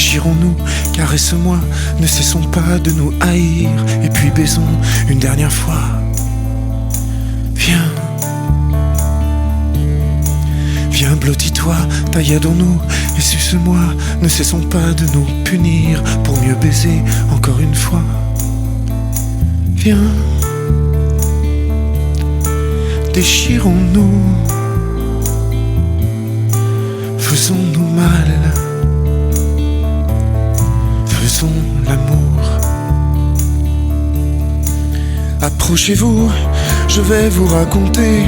déchirons-nous, caresse-moi, ne cessons pas de nous haïr, et puis baisons une dernière fois. Viens, viens, blottis-toi, tailladons-nous et suce-moi, ne cessons pas de nous punir pour mieux baiser encore une fois. Viens, déchirons-nous, faisons-nous mal, faisons l'amour. Approchez-vous, je vais vous raconter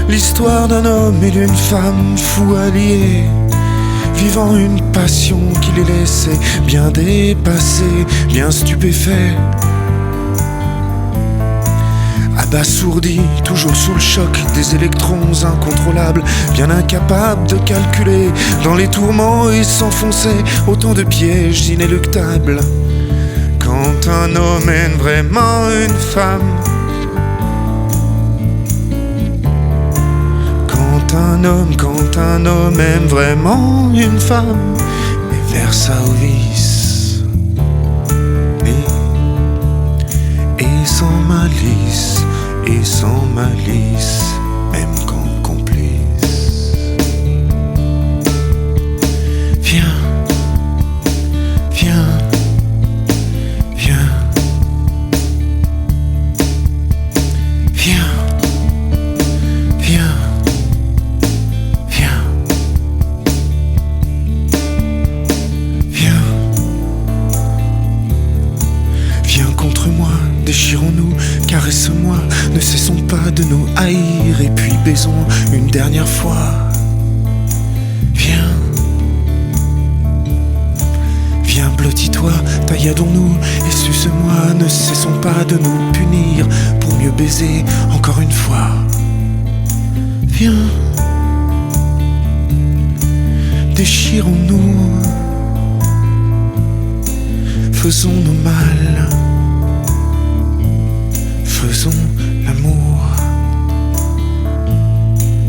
l'histoire d'un homme et d'une femme fous alliés, vivant une passion qui les laissait bien dépassés, bien stupéfaits, abasourdis, toujours sous le choc des électrons incontrôlables, bien incapables de calculer dans les tourments et s'enfoncer autant de pièges inéluctables. Quand un homme aime vraiment une femme, quand un homme aime vraiment une femme, et versa au vice, et sans malice, et sans malice, même quand complice. Viens, viens, viens, viens, viens, viens, viens, viens contre moi, déchirons-nous, caresse-moi, ne cessons pas de nous haïr, et puis baisons une dernière fois. Viens, viens, blottis-toi, tailladons-nous et suce-moi, ne cessons pas de nous punir pour mieux baiser encore une fois. Viens, déchirons-nous, faisons-nous mal, faisons l'amour,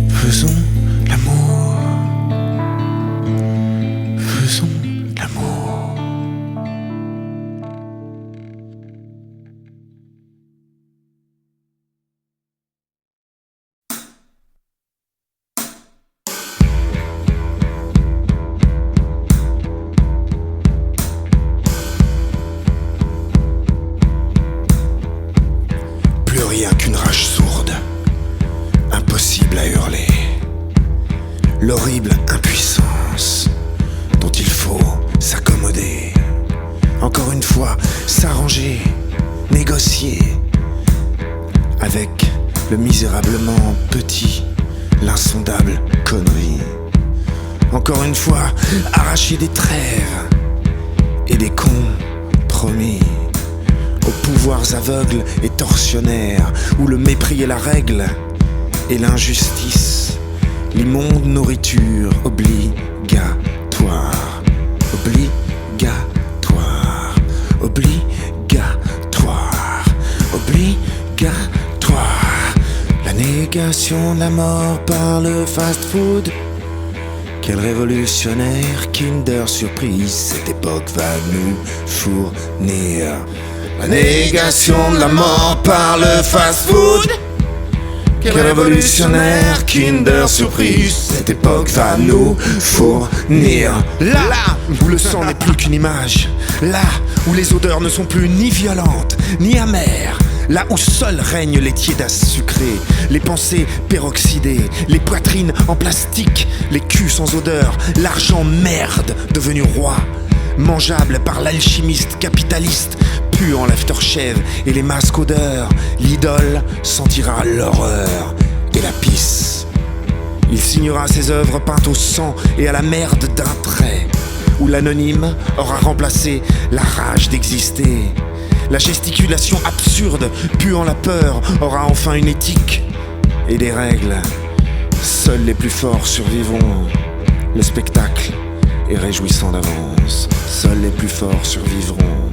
faisons l'amour, faisons l'amour. Plus rien qu'une rage sourde, impossible à hurler, l'horrible impuissance dont il faut s'accommoder. Encore une fois, s'arranger, négocier avec le misérablement petit, l'insondable connerie. Encore une fois, arracher des trêves et des compromis aux pouvoirs aveugles et tortionnaires, où le mépris est la règle et l'injustice l'immonde nourriture obligatoire. Obligatoire, obligatoire, obligatoire. La négation de la mort par le fast-food. Quel révolutionnaire Kinder Surprise cette époque va nous fournir. La négation de la mort par le fast-food. Quel révolutionnaire Kinder Surprise cette époque va nous fournir. Là où le sang n'est plus qu'une image, là où les odeurs ne sont plus ni violentes ni amères, là où seuls règnent les tiédasses sucrées, les pensées peroxydées, les poitrines en plastique, les culs sans odeur, l'argent merde devenu roi, mangeable par l'alchimiste capitaliste, puant l'aftershave et les masques odeurs, l'idole sentira l'horreur et la pisse. Il signera ses œuvres peintes au sang et à la merde d'un trait, où l'anonyme aura remplacé la rage d'exister. La gesticulation absurde, puant la peur, aura enfin une éthique et des règles. Seuls les plus forts survivront. Le spectacle est réjouissant d'avance. Seuls les plus forts survivront.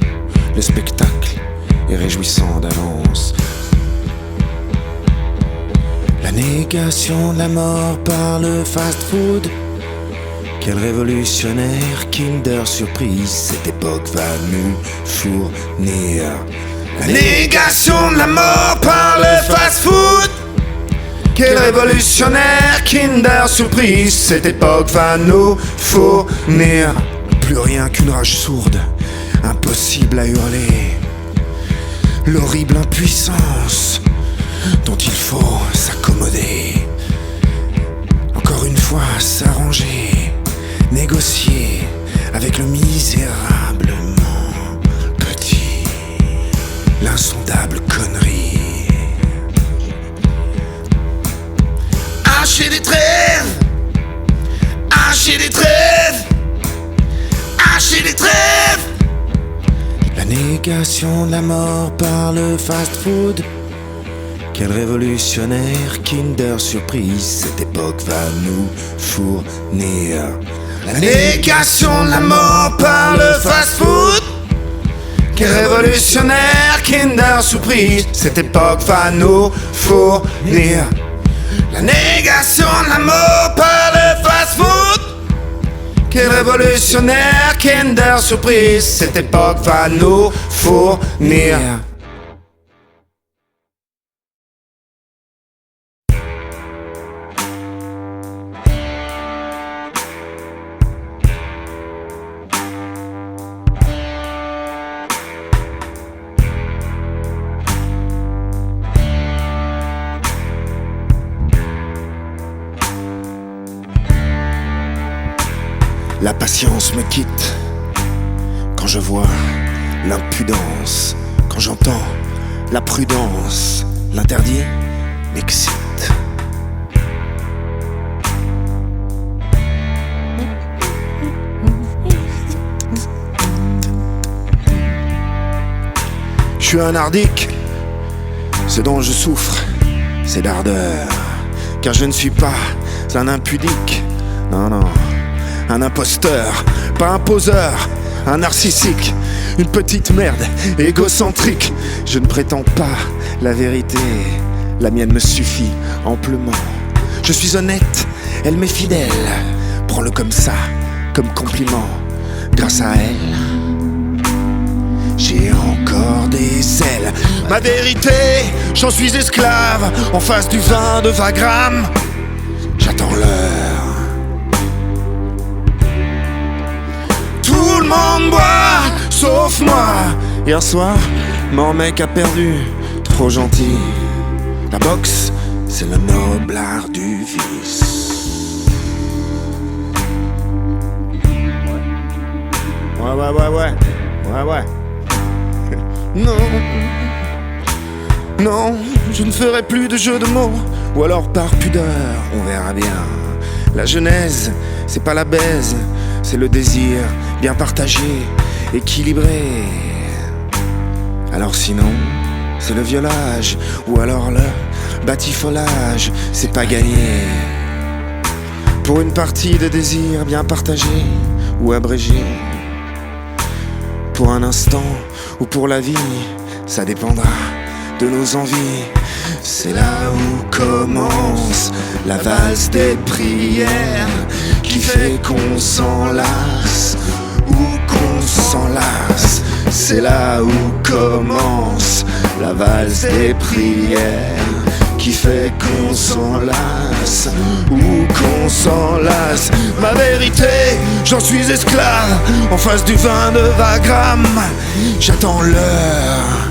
Le spectacle est réjouissant d'avance. La négation de la mort par le fast-food. Quel révolutionnaire Kinder Surprise, cette époque va nous fournir la négation de la mort par le fast-food. Quel révolutionnaire Kinder Surprise, cette époque va nous fournir plus rien qu'une rage sourde, impossible à hurler, l'horrible impuissance dont il faut s'accommoder. Encore une fois, s'arranger, négocier avec le misérablement petit, l'insondable connerie. Hacher des trêves, hacher des trêves, hacher des trêves. La négation de la mort par le fast-food. Quel révolutionnaire Kinder Surprise, cette époque va nous fournir la négation de la mort par le fast-food. Quel révolutionnaire Kinder Surprise, cette époque va nous fournir la négation de la mort par le fast-food. Quel révolutionnaire Kinder Surprise, cette époque va nous fournir. La patience me quitte quand je vois l'impudence, quand j'entends la prudence, l'interdit m'excite. Je suis un nardique, ce dont je souffre, c'est d'ardeur, car je ne suis pas un impudique, non non. Un imposteur, pas un poseur, un narcissique, une petite merde égocentrique. Je ne prétends pas la vérité, la mienne me suffit amplement. Je suis honnête, elle m'est fidèle, prends-le comme ça, comme compliment. Grâce à elle, j'ai encore des ailes. Ma vérité, j'en suis esclave, en face du vin de 20 grammes. J'attends l'heure. Tout le monde boit, sauf moi. Hier soir, mon mec a perdu, trop gentil. La boxe, c'est le noble art du vice. Ouais. Non, non, je ne ferai plus de jeux de mots, ou alors par pudeur, on verra bien. La genèse, c'est pas la baise, c'est le désir bien partagé, équilibré. Alors sinon, c'est le violage, ou alors le batifolage, c'est pas gagné. Pour une partie de désir bien partagé ou abrégé, pour un instant ou pour la vie, ça dépendra de nos envies. C'est là où commence la valse des prières qui fait qu'on s'enlace ou qu'on s'enlace. C'est là où commence la valse des prières qui fait qu'on s'enlace ou qu'on s'enlace. Ma vérité, j'en suis esclave, en face du vin de 20 grammes. J'attends l'heure.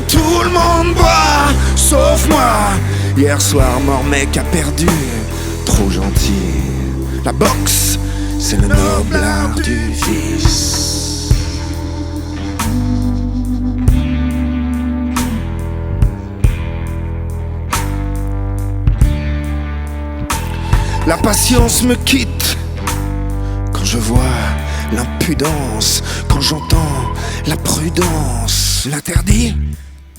Tout le monde boit, sauf moi. Hier soir, mon mec a perdu, trop gentil. La boxe, c'est le noble art du vice. La patience me quitte quand je vois l'impudence, quand j'entends la prudence. L'interdit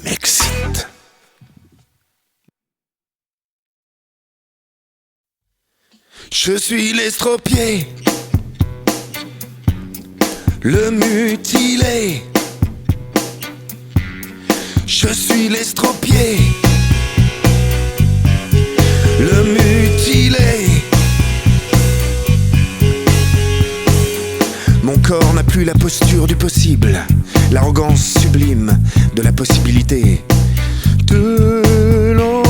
m'excite. Je suis l'estropié, le mutilé. Je suis l'estropié, le mutilé. mutilé. Mon corps n'a plus la posture du possible, l'arrogance sublime de la possibilité de l'envol.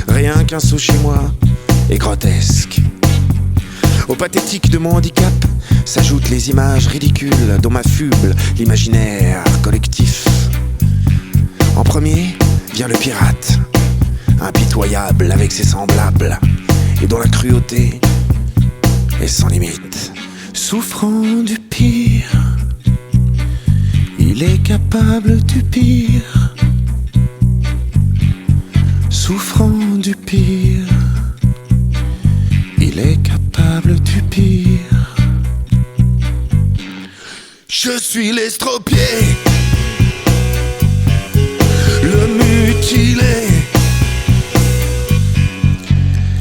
Rien qu'un saut chez moi est grotesque. Au pathétique de mon handicap s'ajoutent les images ridicules dont m'affuble l'imaginaire collectif. En premier vient le pirate, impitoyable avec ses semblables, et dont la cruauté est sans limite. Souffrant du pire, il est capable du pire. Souffrant du pire, il est capable du pire. Je suis l'estropié, le mutilé.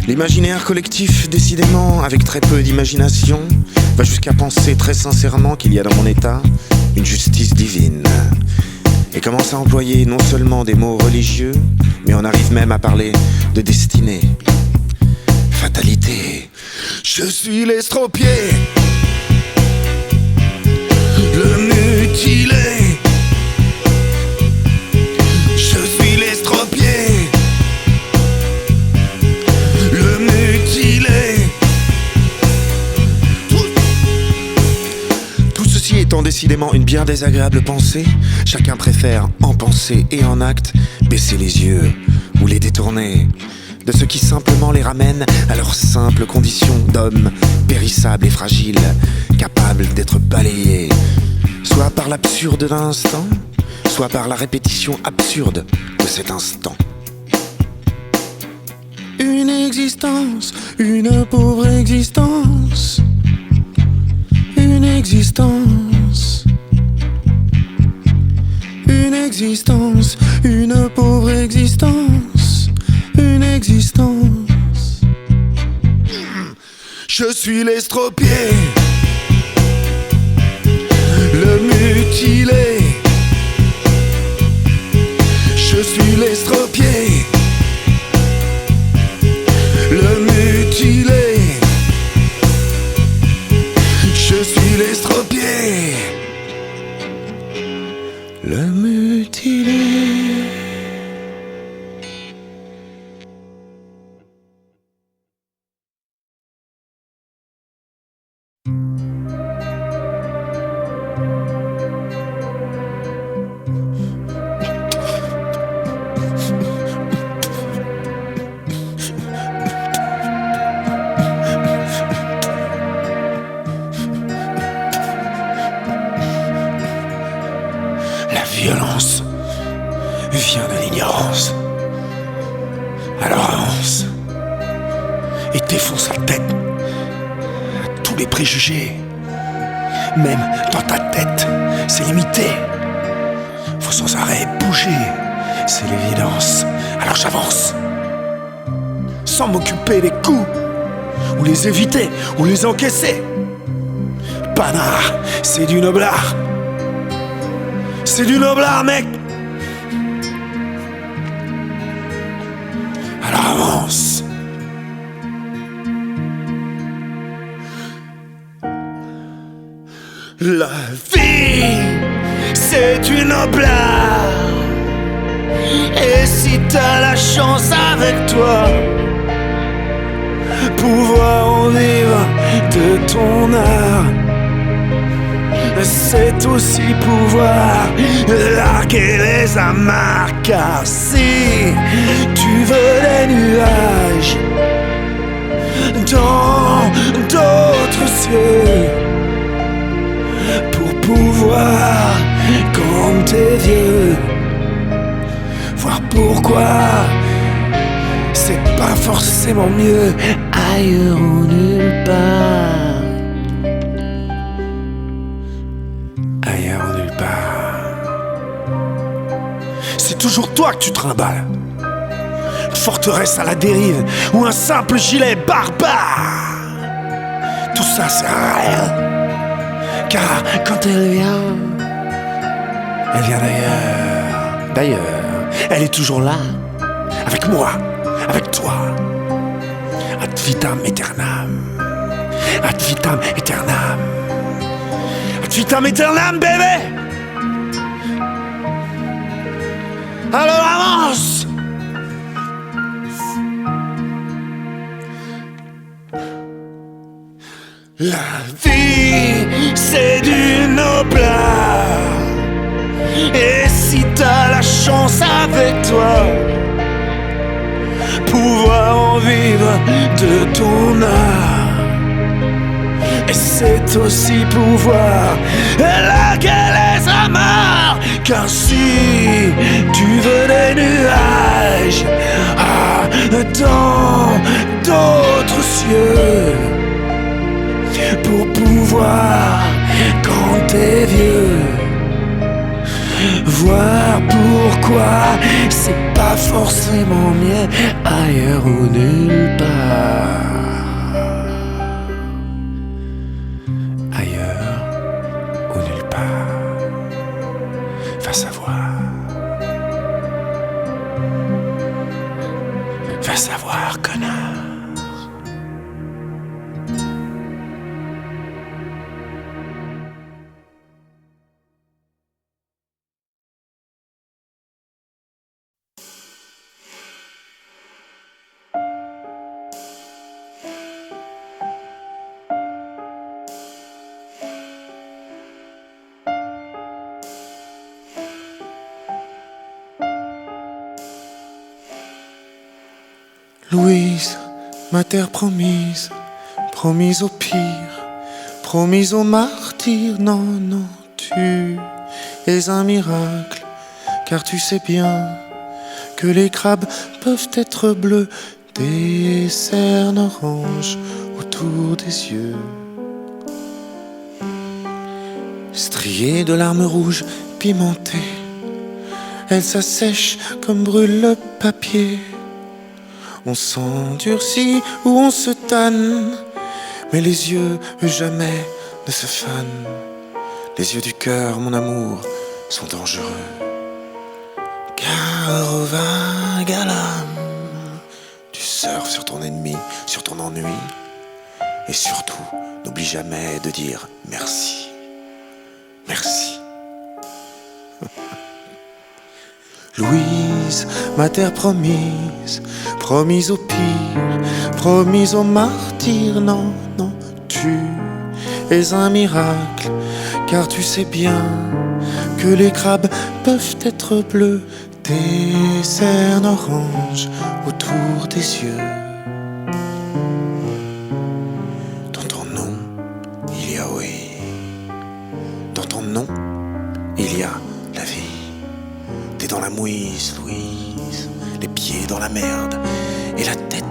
L'imaginaire collectif, décidément, avec très peu d'imagination, va jusqu'à penser très sincèrement qu'il y a dans mon état une justice divine, et commence à employer non seulement des mots religieux, mais on arrive même à parler de destinée, fatalité. Je suis l'estropié, le mutilé. Je suis l'estropié, le mutilé. Tout ceci étant décidément une bien désagréable pensée, chacun préfère, en pensée et en acte, baisser les yeux ou les détourner de ce qui simplement les ramène à leur simple condition d'hommes périssables et fragiles, capables d'être balayés, soit par l'absurde d'un instant, soit par la répétition absurde de cet instant. Une existence, une pauvre existence, une existence, une existence, une pauvre existence, une existence. Je suis l'estropié, le mutilé. Je suis l'estropié, le mutilé. Je suis l'estropié, le mutilé. La violence vient de l'ignorance. Alors avance et défonce la tête à tous les préjugés. Même dans ta tête, c'est limité. Faut sans arrêt bouger, c'est l'évidence. Alors j'avance, sans m'occuper des coups, ou les éviter, ou les encaisser. Panard, c'est du noblard. C'est du noblard, mec. Alors avance. La vie, c'est du noblard. Et si t'as la chance avec toi, pouvoir en vivre de ton art, c'est aussi pouvoir larguer les amarres. Car si tu veux des nuages dans d'autres cieux, pour pouvoir, quand t'es vieux, voir pourquoi c'est pas forcément mieux ailleurs ou nulle part. Ailleurs ou nulle part. C'est toujours toi que tu trimbales. Une forteresse à la dérive ou un simple gilet barbare. Tout ça c'est rien. Car quand elle vient d'ailleurs. D'ailleurs, Elle est toujours là, avec moi, avec toi. Ad vitam aeternam. Ad vitam aeternam. Ad vitam aeternam, bébé. Alors avance. La vie, c'est du noble art. Et si t'as la chance avec toi, pouvoir en vivre de ton art. Et c'est aussi pouvoir larguer les amarres. Car si tu veux des nuages dans d'autres cieux, pour pouvoir, quand t'es vieux, voir pourquoi c'est pas forcément mieux ailleurs ou nulle part. Ailleurs ou nulle part. Va savoir. Va savoir, connard. Louise, ma terre promise, promise au pire, promise au martyr. Non, non, tu es un miracle, car tu sais bien que les crabes peuvent être bleus, des cernes oranges autour des yeux, striées de larmes rouges pimentées. Elles s'assèchent comme brûle le papier. On s'endurcit ou on se tanne, mais les yeux jamais ne se fanent. Les yeux du cœur, mon amour, sont dangereux. Car au vague à l'âme, tu surfes sur ton ennemi, sur ton ennui. Et surtout, n'oublie jamais de dire merci. Merci. Louise, ma terre promise, promise au pire, promise au martyr. Non, non, tu es un miracle, car tu sais bien que les crabes peuvent être bleus, des cernes oranges autour des yeux. Dans ton nom, il y a oui. Dans ton nom, il y a la vie. T'es dans la mouise, Louise, les pieds dans la merde et la tête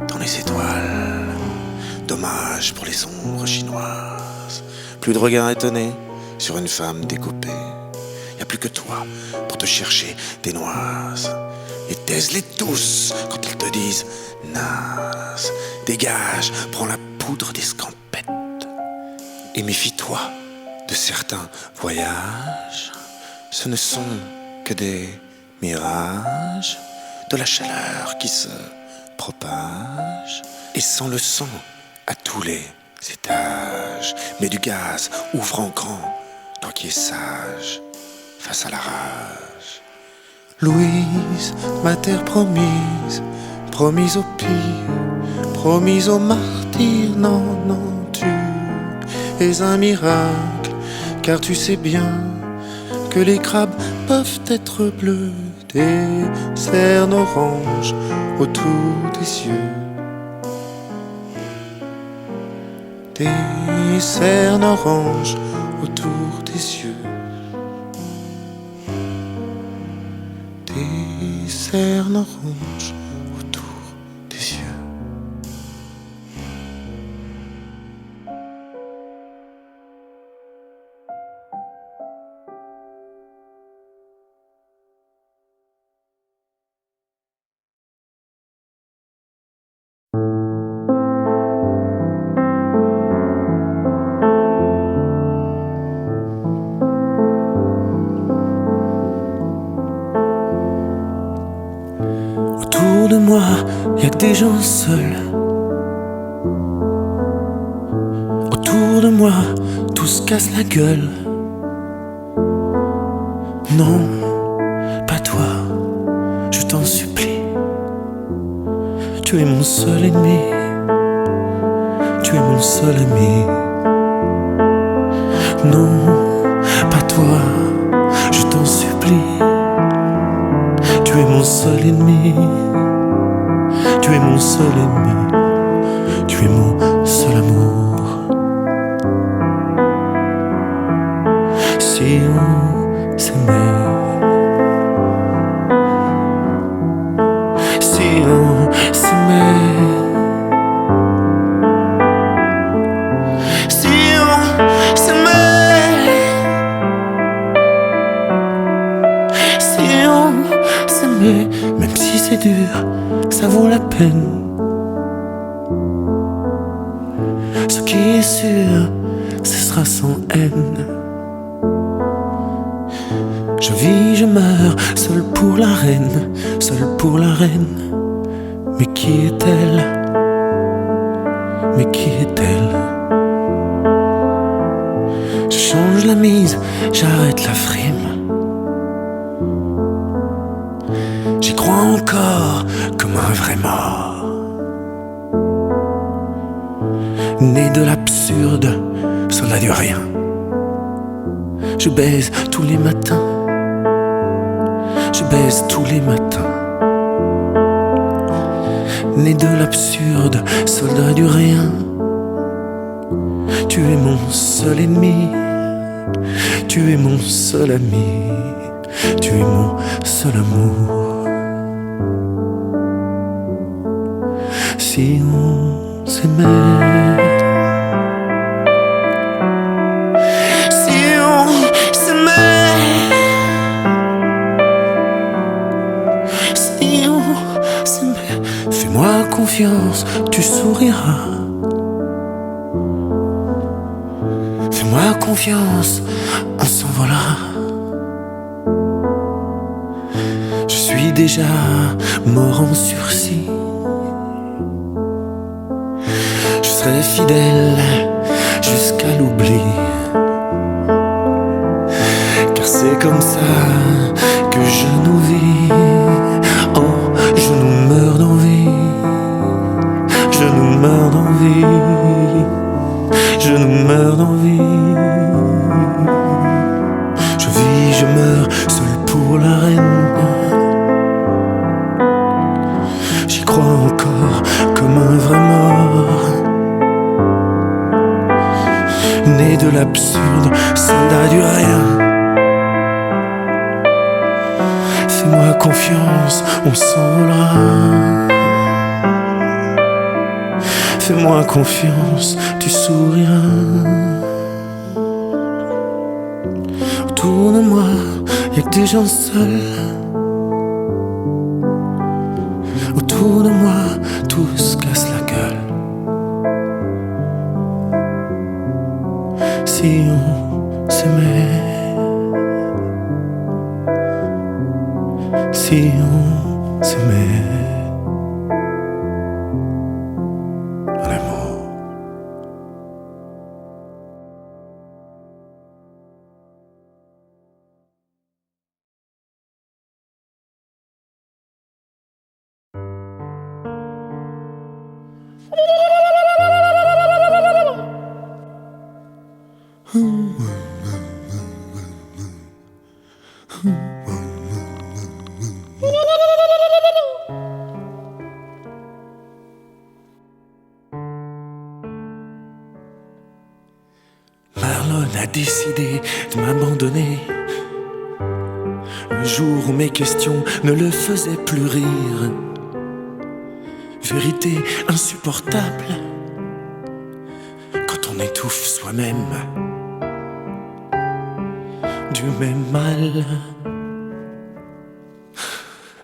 dans les étoiles. Dommage pour les ombres chinoises. Plus de regard étonné sur une femme découpée. Y a plus que toi pour te chercher des noises. Et taise-les tous quand ils te disent naze. Dégage, prends la poudre des scampettes. Et méfie-toi de certains voyages. Ce ne sont que des mirages, de la chaleur qui se propage et sent le sang à tous les étages. Mais du gaz ouvre en grand, toi qui es sage face à la rage. Louise, ma terre promise, promise au pire, promise au martyr. Non, non, tu es un miracle, car tu sais bien que les crabes peuvent être bleus, des cernes oranges autour des yeux. Des cernes oranges autour des yeux. Des cernes oranges autour des yeux. Y'a que des gens seuls. Autour de moi, tout se casse la gueule. Non, pas toi, je t'en supplie. Tu es mon seul ennemi. Tu es mon seul ami. Non, pas toi, je t'en supplie. Tu es mon seul ennemi. Tu es mon seul ennemi. Tu es mon seul amour. Si on s'aimait, si on s'aimait, si on s'aimait, si on s'aimait, même si c'est dur, ça vaut la peine. Ce qui est sûr, ce sera sans haine. Je vis, je meurs, seul pour la reine, seul pour la reine. Mais qui est-elle? Mais qui est-elle? Je change la mise, j'arrête la frime. J'y crois encore comme un vrai mort. Né de l'absurde, soldat du rien. Je baise tous les matins. Je baise tous les matins. Né de l'absurde, soldat du rien. Tu es mon seul ennemi. Tu es mon seul ami. Tu es mon seul amour. Si on s'aimait, si on s'aimait, si on s'aimait, fais-moi confiance, tu souriras. Fais-moi confiance, on s'envolera. Je suis déjà mort en sursis. Je serai fidèle jusqu'à l'oubli. Car c'est comme ça que je nous vis. Oh, je nous meurs d'envie. Je nous meurs d'envie. Je nous meurs d'envie. Je vis, je meurs, seul pour la reine. J'y crois encore comme un vrai mort. Né de l'absurde, soldat du rien. Fais-moi confiance, on s'envolera. Fais-moi confiance, tu souriras. Autour de moi, y'a que des gens seuls. Autour de moi, tout se casse la gueule. Si on s'aimait, si on s'aimait. Marlon a décidé de m'abandonner le jour où mes questions ne le faisaient plus rire. Vérité insupportable quand on étouffe soi-même du même mal.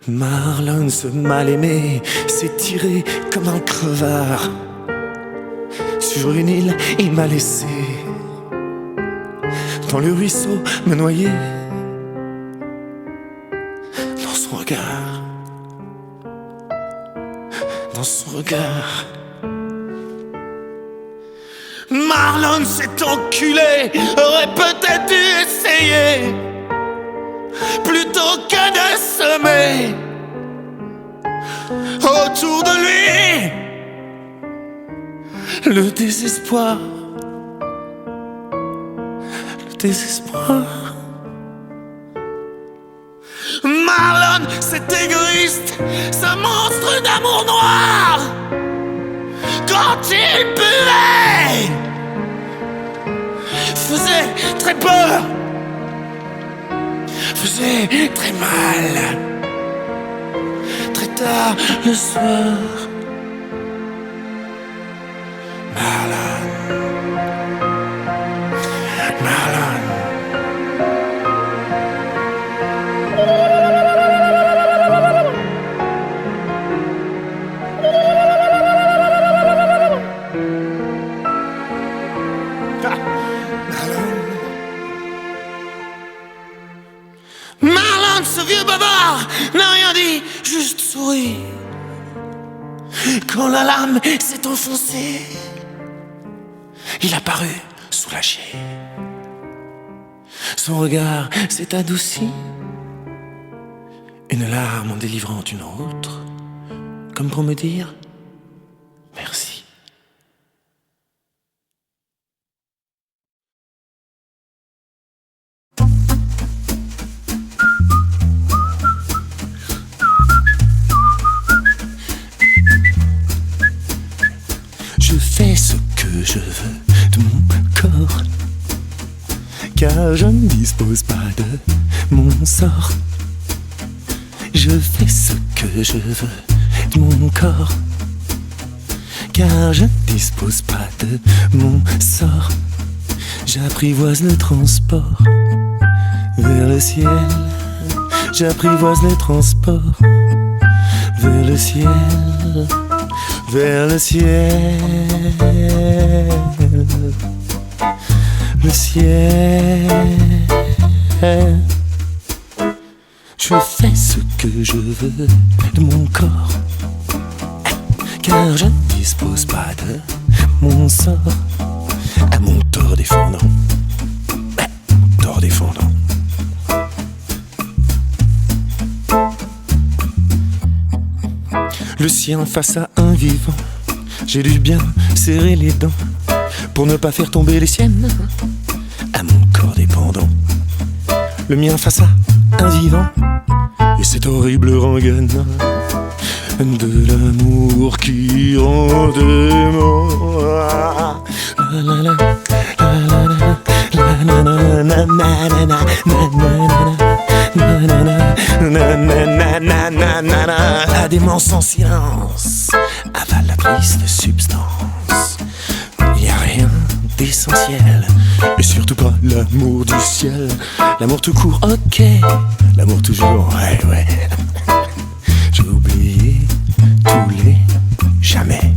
Marlon, ce mal-aimé, s'est tiré comme un crevard. Sur une île, il m'a laissé dans le ruisseau me noyer dans son regard, dans son regard. Marlon, cet enculé, aurait peut-être dû essayer plutôt que de semer autour de lui le désespoir. Le désespoir. Marlon, cet égoïste, ce monstre d'amour noir, quand il buvait, faisait très peur, faisait très mal, très tard le soir. Marlon, Marlon. Marlon, ce vieux bavard, n'a rien dit, juste souri. Quand la lame s'est enfoncée, il a paru soulagé. Son regard s'est adouci, une larme en délivrant une autre, comme pour me dire merci. Je fais ce que je veux de mon corps, car je ne dispose pas de mon sort. Je fais ce que je veux de mon corps, car je ne dispose pas de mon sort. J'apprivoise le transport vers le ciel. J'apprivoise le transport vers le ciel. Vers le ciel, le ciel. Je fais ce que je veux de mon corps, car je ne dispose pas de mon sort. À mon tort défendant, tort défendant. Le sien face à un vivant, j'ai dû bien serrer les dents pour ne pas faire tomber les siennes à mon corps dépendant. Le mien face à un vivant, et cette horrible rengaine de l'amour qui rend dément. La démence en silence avale la triste substance. Il n'y a rien d'essentiel, et surtout pas l'amour du ciel. L'amour tout court, ok. L'amour toujours, ouais. J'ai oublié tous les jamais.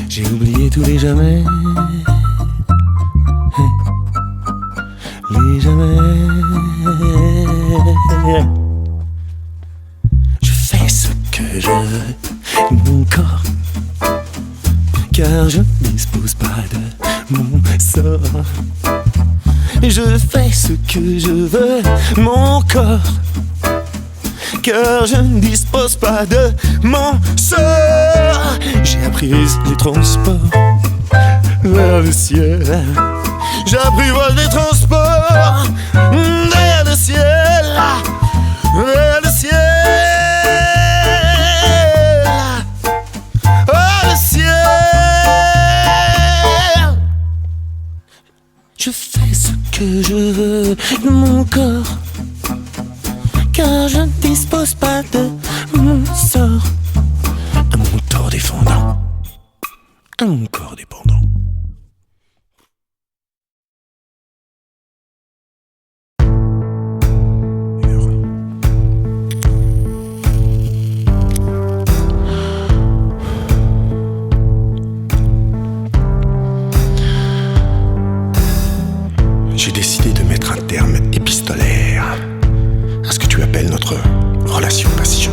J'ai oublié tous les jamais. Les jamais. Je fais ce que je veux de mon corps, car je ne dispose pas de mon sort. Je fais ce que je veux de mon corps, car je ne dispose pas de mon sort. J'ai appris les transports vers le ciel. J'apprivoise les transports vers le ciel, vers le ciel, vers le ciel. Je fais ce que je veux de mon corps, car je ne dispose pas de mon sort. À mon tort défendant, à mon corps dépendant. J'ai décidé de mettre un terme épistolaire à ce que tu appelles notre relation-passion.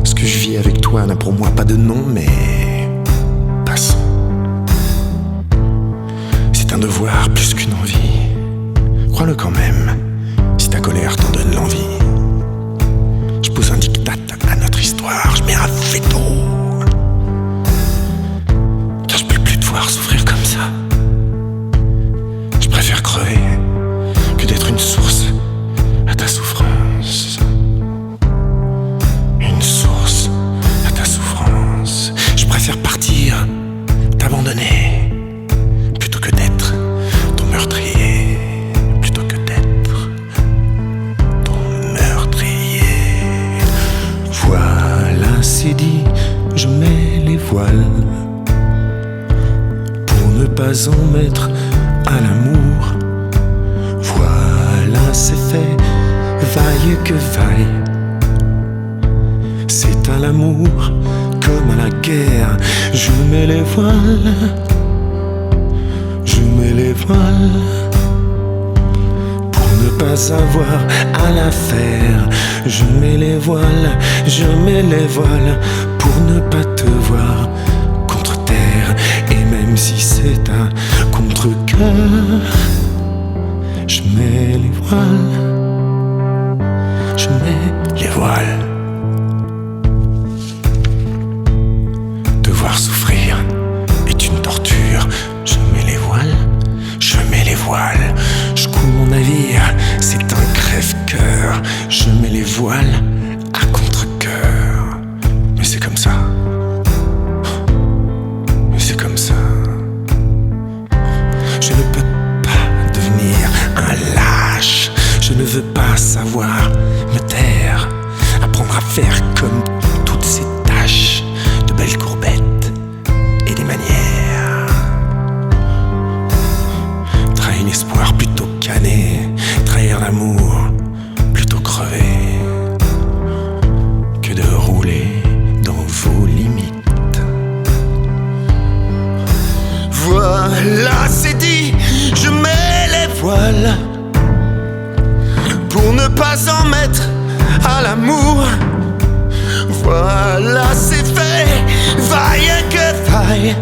Ce que je vis avec toi n'a pour moi t'abandonner plutôt que d'être ton meurtrier, plutôt que d'être ton meurtrier. Voilà, c'est dit, je mets les voiles pour ne pas en mettre à l'amour. Voilà, c'est fait, vaille que vaille. C'est à l'amour comme à la guerre. Je mets les voiles, je mets les voiles pour ne pas avoir à la faire. Je mets les voiles, je mets les voiles pour ne pas te voir contre terre. Et même si c'est un contre-cœur, je mets les voiles, je mets les voiles. Devoir souffrir est une torture. Je mets les voiles, je mets les voiles. Je coule mon navire, c'est un crève-cœur. Je mets les voiles à contre-cœur. Mais c'est comme ça. Mais c'est comme ça. Je ne peux pas devenir un lâche. Je ne veux pas savoir me taire. Apprendre à faire comme toutes ces tâches. De belles courbettes et des manières. Trahir l'espoir plutôt cané. Trahir l'amour plutôt crevé. Que de rouler dans vos limites. Voilà, c'est dit, je mets les voiles pour ne pas en mettre à l'amour. Voilà, c'est fait, vaille que vaille.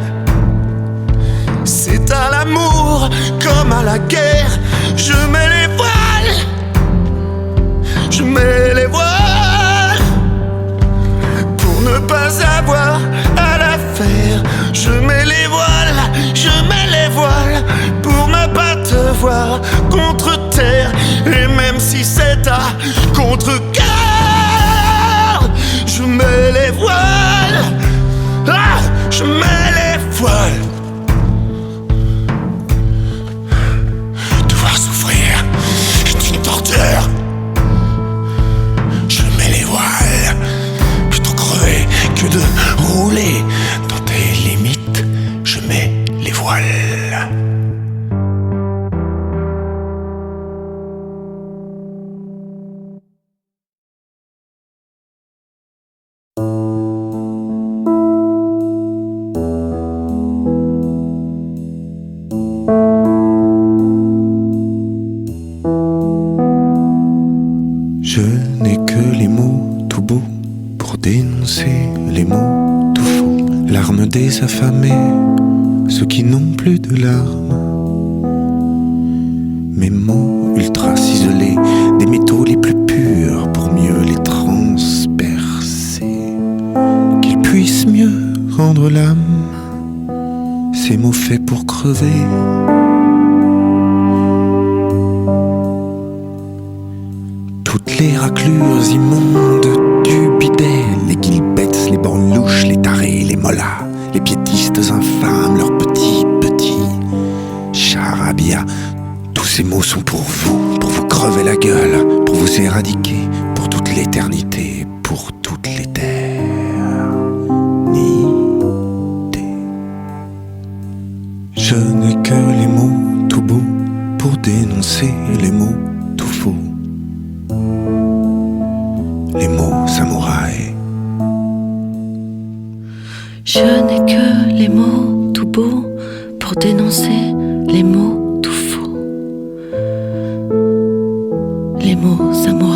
C'est à l'amour comme à la guerre. Je mets les voiles, je mets les voiles pour ne pas avoir à la faire. Je mets les voiles, je mets les voiles pour ne pas te voir contre terre. Et même si c'est à contre-cœur, je mets les voiles, ah, je mets les voiles. Devoir souffrir est une torture. Je mets les voiles, plutôt crever que de rouler dans tes limites. Je mets les voiles. Je n'ai que les mots tout beaux pour dénoncer les mots tout faux. Larmes des affamés, ceux qui n'ont plus de larmes. Mes mots ultra ciselés, des métaux les plus purs pour mieux les transpercer. Qu'ils puissent mieux rendre l'âme, ces mots faits pour crever. Toutes les raclures immondes du bidet, les guilbettes, les bornes louches, les tarés, les mollahs, les piétistes infâmes, leurs petits charabia. Tous ces mots sont pour vous crever la gueule, pour vous éradiquer, pour toute l'éternité, pour toutes les terres. Je n'ai que les mots tout beaux pour dénoncer les mots tout faux. Les mots samouraïs. Je n'ai que les mots tout beaux pour dénoncer les mots tout faux. Les mots samouraïs.